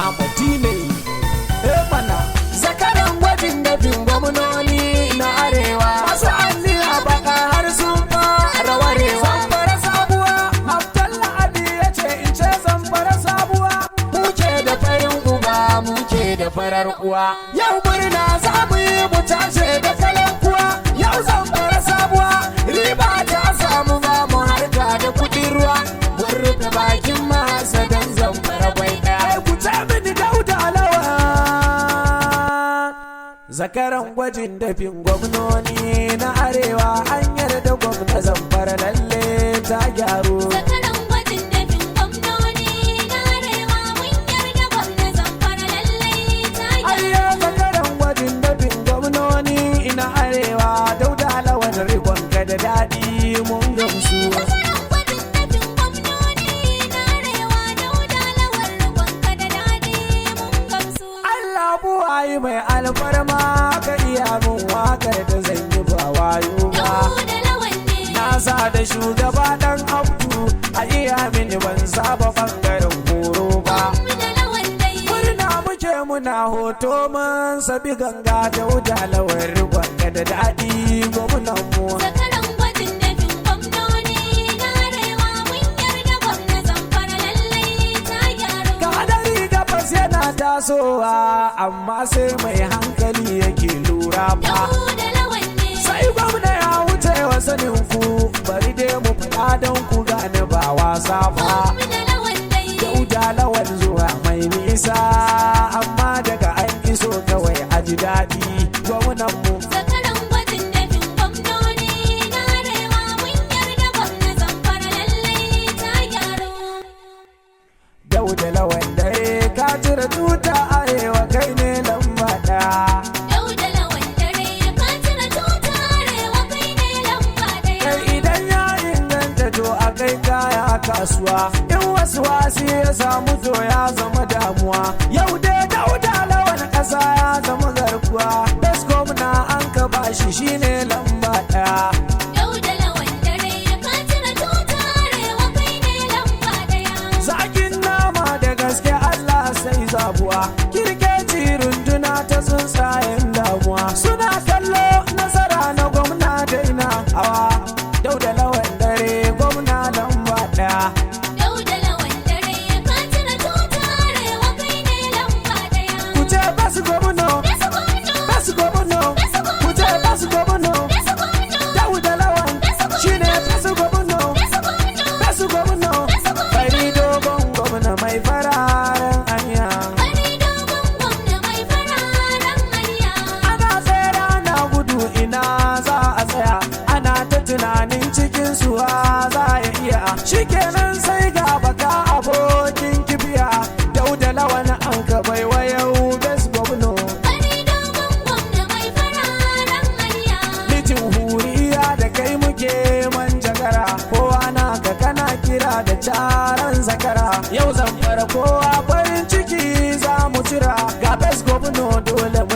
Amadi ne mana zakaran gwajin dafin gwamnoni na arewa masu anniya baka har sun fara warewa. Zamfara sabuwa Abdallah Abi ya ce in ce zamfara sabuwa, muke da farin uba muke da farar uwa. Yau murna za mu yi mu tace da kalan kuwa, yau zamfara sabuwa riba ta samu ba mu harka da kuɗin ruwa. Mun rufe bakin masa don zamfara bai ɗaya. Ku ce mini Dauda Lawan zakaran gwajin dafin gwamnoni na arewa, hanyar da gwamna zamfara lalle ta gyaru. Zakaran gwajin dafin gwamnoni na arewa, hanyar da gwamna zamfara lalle ta gyaru. Ayyo zakaran gwajin dafin gwamnoni na arewa, Dauda Lawan rikon ka da daɗi mun gamsu. Zakaran gwajin dafin gwamnoni na arewa, Dauda Lawan rikon ka da daɗi mun gamsu. Allah buwayi mai alfarma ka iya mun wakar da zan yi ba wayo ba. Dauda Lawan ne. Na sa da shugaba dan Abdu a iya mini ban saba bangaren horo ba. Dauda Lawan dai. Murna muke muna hoto mun sabi ganga Dauda Lawan rikon ka da daɗi gwamnan mu. Zakaran gwajin dafin gwamnoni na arewa, hanyar da gwamna zamfara lalle ta gyaru. Ga hadari gabas yana tasowa amma sai mai hankali yake lura fa. Dauda Lawan ne. Sai gwamna ya wuce wa sanin ku, bari dai mu faɗa don ku gane ba wasa fa. Dauda Lawan dai. Dauda Lawan zuwa mai nisa, amma daga an iso kawai a ji daɗi gwamnan mu. Zakaran gwajin dafin gwamnoni na arewa, hanyar da gwamna zamfara lalle ta gyaru. Dauda Lawan dare ka cire tuta arewa kai ne lamba ɗaya. Dauda Lawan dare ka cire tuta arewa, kai ne lamba ɗaya. Kai idan ya inganta to a kai kaya kasuwa, in wasu wasi ya samu to ya zama damuwa. Yau dai Dauda Lawan ƙasa ya zama garkuwa, best gwamna an ka bashi shine lamba ɗaya. Dauda Lawan dare ka cire tuta arewa, kai ne lamba ɗaya. Zakin nama da gaske Allah sai zabuwa, kirkeci runduna ta tsuntsayen damuwa. Suna kallo nasara na gwamna daina hawa, Dauda Lawan dare gwamna lamba ɗaya. Dauda Lawan dare ka cire tuta arewa, kai ne lamba ɗaya. Ku ce basu gwamna, Besu gwamno. basu gwamna, Besu gwamno. ku ce basu gwamna. Besu gwamno. Dauda Lawan shine basu gwamna, Besu gwamno. basu gwamna. Fari dogon gwamna mai fararen anya. Bari dogon gwamna mai fararen hanya. Ana tsere ana gudu ina za a tsaya, ana ta tunanin cikin suwa za ya iya. Shikenan sai ga baka abokin kibiya, Dauda Lawan an ka bai wayau best gwamna. Bari dogon gwamna mai fararen hanya. Mijin huriya da kai muke manjagara, kowa naka kana kira da caran zakara. Yau Zamfara kowa farin ciki za mu cira, ga best gwamna dole mu